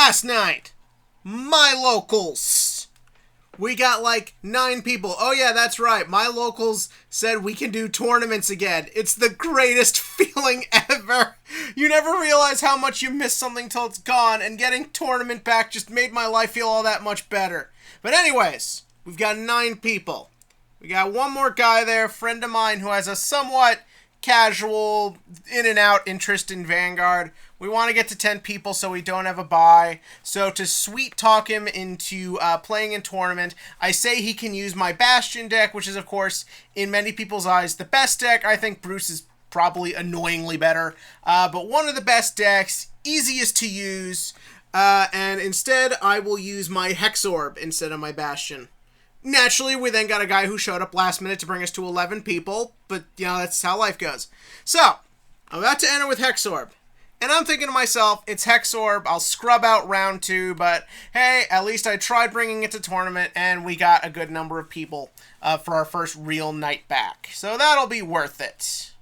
last night, my locals, we got like 9 people. Oh yeah, that's right. My locals said we can do tournaments again. It's the greatest feeling ever. You never realize how much you miss something till it's gone, and getting tournament back just made my life feel all that much better. But anyways, we've got 9 people. We got one more guy there, friend of mine, who has a somewhat casual, in and out interest in Vanguard. We want to get to 10 people so we don't have a bye. So to sweet talk him into playing in tournament, I say he can use my Bastion deck, which is, of course, in many people's eyes, the best deck. I think Bruce is probably annoyingly better. But one of the best decks, easiest to use. And instead, I will use my Hexorb instead of my Bastion. Naturally, we then got a guy who showed up last minute to bring us to 11 people, but, you know, that's how life goes. So, I'm about to enter with Hexorb, and I'm thinking to myself, it's Hexorb, I'll scrub out round 2, but hey, at least I tried bringing it to tournament, and we got a good number of people for our first real night back. So that'll be worth it.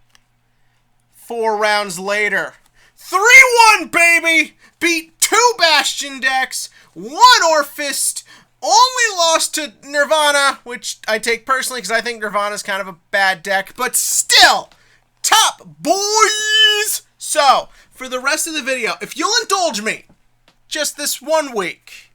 4 rounds later, 3-1, baby! Beat 2 Bastion decks, 1 Orphist, only lost to Nirvana, which I take personally because I think Nirvana's kind of a bad deck, but still, top boys! So, for the rest of the video, if you'll indulge me, just this 1 week,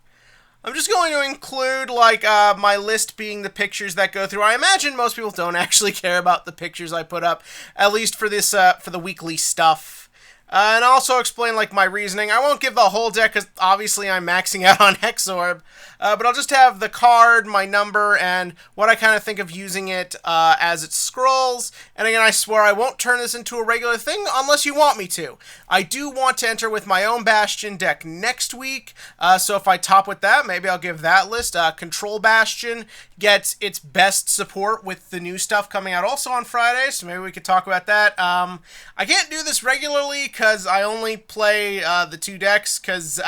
I'm just going to include, like, my list being the pictures that go through. I imagine most people don't actually care about the pictures I put up, at least for this, for the weekly stuff. And also explain, like, my reasoning. I won't give the whole deck, because obviously I'm maxing out on Hexorb. But I'll just have the card, my number, and what I kind of think of using it as it scrolls. And again, I swear I won't turn this into a regular thing unless you want me to. I do want to enter with my own Bastion deck next week. So if I top with that, maybe I'll give that list. Control Bastion gets its best support with the new stuff coming out also on Friday. So maybe we could talk about that. I can't do this regularly because I only play the 2 decks because...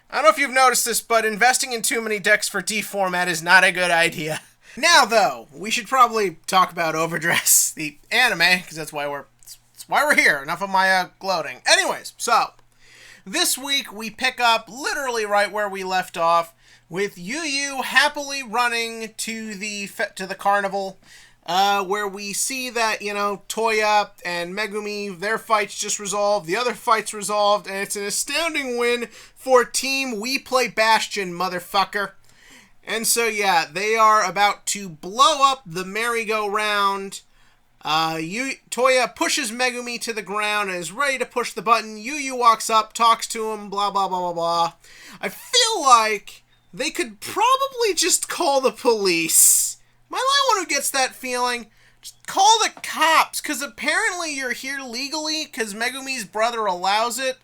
I don't know if you've noticed this, but investing in too many decks for D format is not a good idea. Now, though, we should probably talk about Overdress, the anime, because that's why we're here. Enough of my gloating. Anyways, so this week we pick up literally right where we left off with Yu happily running to the carnival. Where we see that, you know, Toya and Megumi, their fights just resolved, the other fights resolved, and it's an astounding win for Team We Play Bastion, motherfucker. And so, yeah, they are about to blow up the merry-go-round. Toya pushes Megumi to the ground and is ready to push the button. Yu walks up, talks to him, blah, blah, blah, blah, blah. I feel like they could probably just call the police. Am I the one who gets that feeling? Just call the cops, because apparently you're here legally, because Megumi's brother allows it.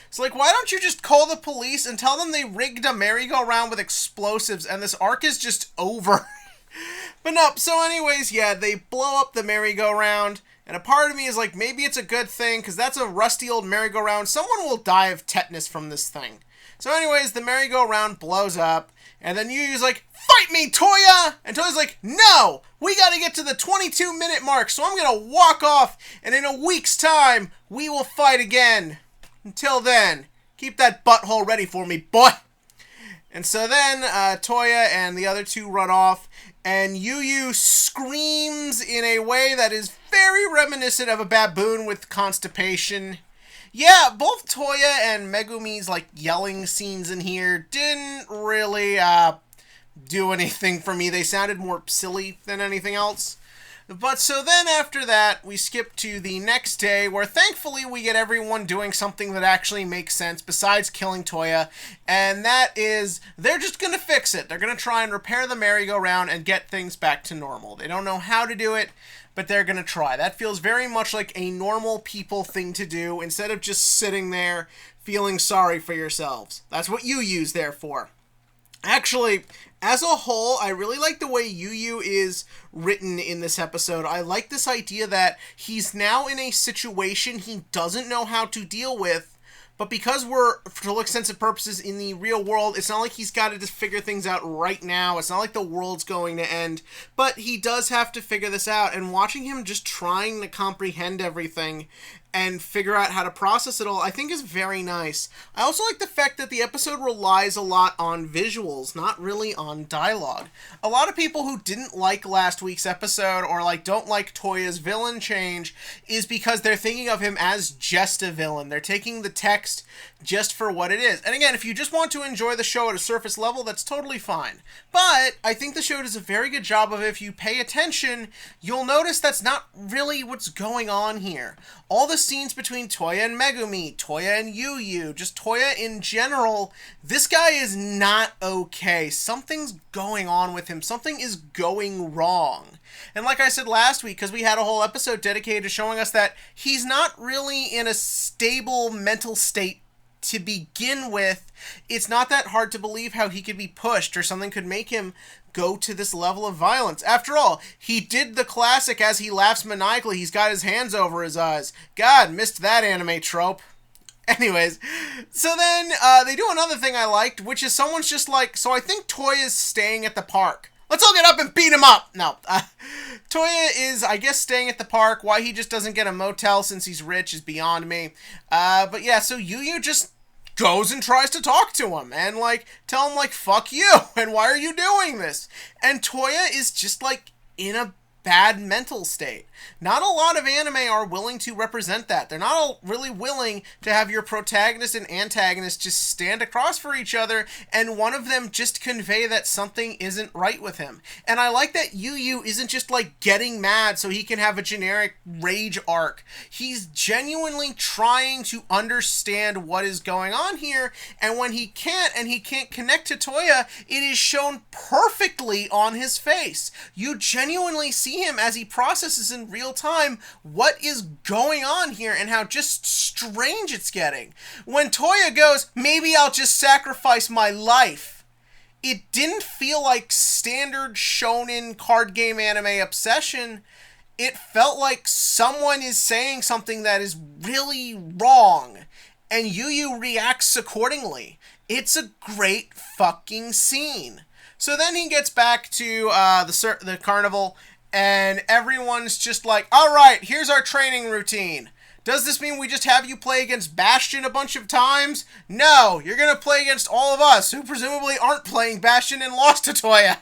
It's like, why don't you just call the police and tell them they rigged a merry-go-round with explosives, and this arc is just over? But no, so anyways, yeah, they blow up the merry-go-round, and a part of me is like, maybe it's a good thing, because that's a rusty old merry-go-round. Someone will die of tetanus from this thing. So anyways, the merry-go-round blows up, and then Yu's like, fight me, Toya! And Toya's like, no! We gotta get to the 22-minute mark, so I'm gonna walk off, and in a week's time, we will fight again. Until then, keep that butthole ready for me, boy! And so then, Toya and the other 2 run off, and Yu screams in a way that is very reminiscent of a baboon with constipation. Yeah, both Toya and Megumi's, like, yelling scenes in here didn't really, do anything for me. They sounded more silly than anything else. But so then after that, we skip to the next day, where thankfully we get everyone doing something that actually makes sense besides killing Toya, and that is, they're just gonna fix it. They're gonna try and repair the merry-go-round and get things back to normal. They don't know how to do it, but they're gonna try. That feels very much like a normal people thing to do, instead of just sitting there feeling sorry for yourselves. That's what Yu's there for. Actually, as a whole, I really like the way Yu is written in this episode. I like this idea that he's now in a situation he doesn't know how to deal with, but because we're, for all extensive purposes, in the real world, it's not like he's got to just figure things out right now. It's not like the world's going to end, but he does have to figure this out, and watching him just trying to comprehend everything and figure out how to process it all, I think is very nice. I also like the fact that the episode relies a lot on visuals, not really on dialogue. A lot of people who didn't like last week's episode, or like don't like Toya's villain change, is because they're thinking of him as just a villain. They're taking the text just for what it is. And again, if you just want to enjoy the show at a surface level, that's totally fine. But I think the show does a very good job of, if you pay attention, you'll notice that's not really what's going on here. All the scenes between Toya and Megumi, Toya and Yu, just Toya in general, this guy is not okay. Something's going on with him. Something is going wrong. And like I said last week, because we had a whole episode dedicated to showing us that he's not really in a stable mental state to begin with. It's not that hard to believe how he could be pushed or something could make him go to this level of violence. After all, he did the classic as he laughs maniacally. He's got his hands over his eyes. God, missed that anime trope. Anyways, so then they do another thing I liked, which is someone's just like, so I think Toya's staying at the park. Let's all get up and beat him up. No, Toya is, I guess, staying at the park. Why he just doesn't get a motel since he's rich is beyond me. But yeah, so Yu just goes and tries to talk to him and like tell him like, fuck you, and why are you doing this? And Toya is just like in a bad mental state. Not a lot of anime are willing to represent that. They're not really willing to have your protagonist and antagonist just stand across for each other and one of them just convey that something isn't right with him. And I like that Yu isn't just like getting mad so he can have a generic rage arc. He's genuinely trying to understand what is going on here, and when he can't and he can't connect to Toya, it is shown perfectly on his face. You genuinely see him as he processes in real time what is going on here and how just strange it's getting. When Toya goes, maybe I'll just sacrifice my life, it didn't feel like standard shonen card game anime obsession. It felt like someone is saying something that is really wrong, and Yu reacts accordingly. It's a great fucking scene. So then he gets back to the carnival, and everyone's just like, all right, here's our training routine. Does this mean we just have you play against Bastion a bunch of times? No, you're going to play against all of us, who presumably aren't playing Bastion and lost to Toya.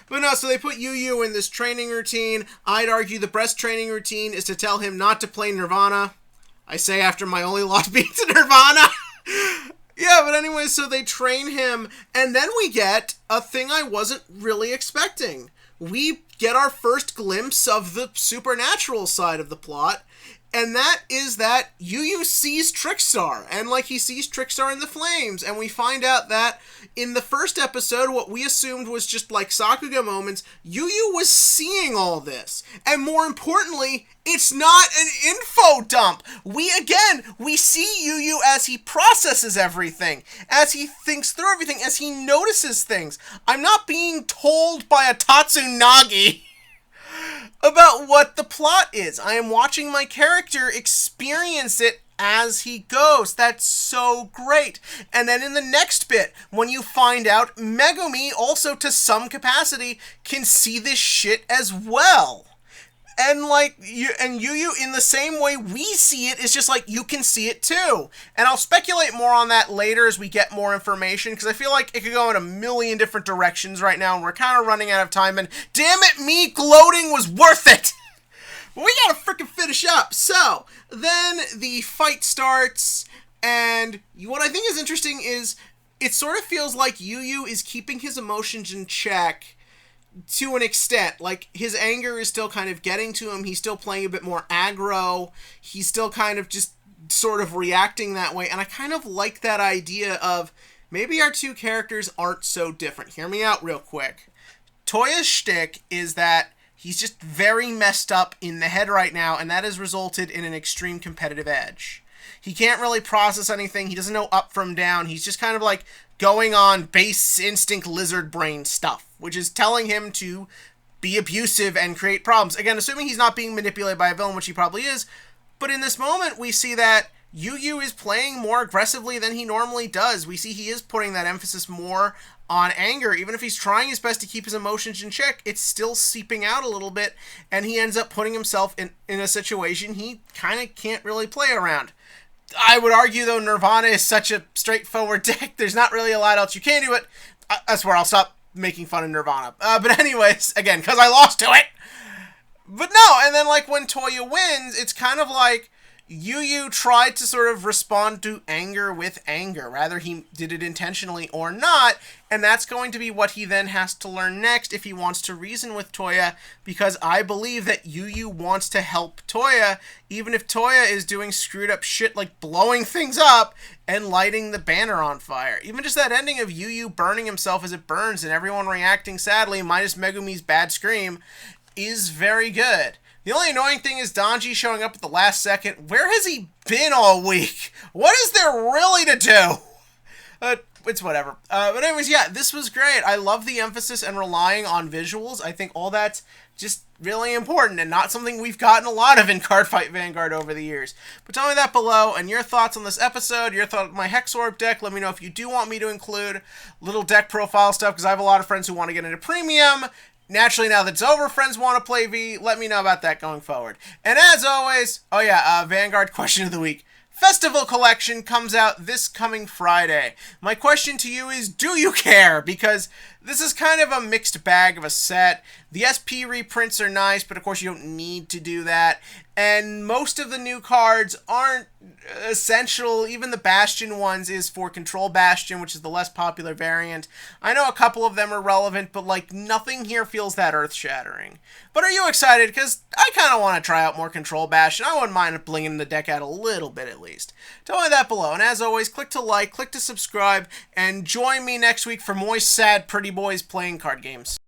But no, so they put Yu in this training routine. I'd argue the best training routine is to tell him not to play Nirvana. I say after my only loss being to Nirvana. Yeah, but anyway, so they train him, and then we get a thing I wasn't really expecting. We get our first glimpse of the supernatural side of the plot, and that is that Yu sees Trickstar, and like he sees Trickstar in the flames, and we find out that in the first episode, what we assumed was just like Sakuga moments, Yu was seeing all this, and more importantly, it's not an info dump. We see Yu as he processes everything, as he thinks through everything, as he notices things. I'm not being told by a Tatsunagi about what the plot is. I am watching my character experience it as he goes. That's so great. And then in the next bit, when you find out Megumi also to some capacity can see this shit as well. And like Yu in the same way we see it, is just like you can see it too. And I'll speculate more on that later as we get more information, because I feel like it could go in a million different directions right now, and we're kind of running out of time, and damn it, me gloating was worth it. But we gotta freaking finish up. So then the fight starts, and what I think is interesting is it sort of feels like Yu is keeping his emotions in check to an extent. Like, his anger is still kind of getting to him. He's still playing a bit more aggro. He's still kind of just sort of reacting that way. And I kind of like that idea of maybe our two characters aren't so different. Hear me out real quick. Toya's shtick is that he's just very messed up in the head right now, and that has resulted in an extreme competitive edge. He can't really process anything. He doesn't know up from down. He's just kind of like going on base instinct lizard brain stuff, which is telling him to be abusive and create problems. Again, assuming he's not being manipulated by a villain, which he probably is. But in this moment, we see that Yu Yu is playing more aggressively than he normally does. We see he is putting that emphasis more on anger. Even if he's trying his best to keep his emotions in check, it's still seeping out a little bit, and he ends up putting himself in a situation he kind of can't really play around. I would argue, though, Nirvana is such a straightforward deck, there's not really a lot else you can do, but that's where I'll stop making fun of Nirvana. But anyways, again, because I lost to it. But no, and then, like, when Toya wins, it's kind of like Yu Yu tried to sort of respond to anger with anger, rather he did it intentionally or not, and that's going to be what he then has to learn next if he wants to reason with Toya, because I believe that Yu Yu wants to help Toya, even if Toya is doing screwed up shit like blowing things up and lighting the banner on fire. Even just that ending of Yu Yu burning himself as it burns and everyone reacting sadly, minus Megumi's bad scream, is very good. The only annoying thing is Donji showing up at the last second. Where has he been all week? What is there really to do? It's whatever. But anyways, yeah, this was great. I love the emphasis and relying on visuals. I think all that's just really important and not something we've gotten a lot of in Cardfight Vanguard over the years. But tell me that below, and your thoughts on this episode, your thought on my Hexorb deck. Let me know if you do want me to include little deck profile stuff, because I have a lot of friends who want to get into Premium. Naturally, now that it's over, friends want to play V. Let me know about that going forward. And as always, Vanguard question of the week. Festival Collection comes out this coming Friday. My question to you is, do you care? Because this is kind of a mixed bag of a set. The SP reprints are nice, but of course you don't need to do that. And most of the new cards aren't essential. Even the Bastion ones is for Control Bastion, which is the less popular variant. I know a couple of them are relevant, but like nothing here feels that earth-shattering. But are you excited? Because I kind of want to try out more Control Bastion. I wouldn't mind blinging the deck out a little bit at least. Tell me that below. And as always, click to like, click to subscribe, and join me next week for more sad pretty boys playing card games.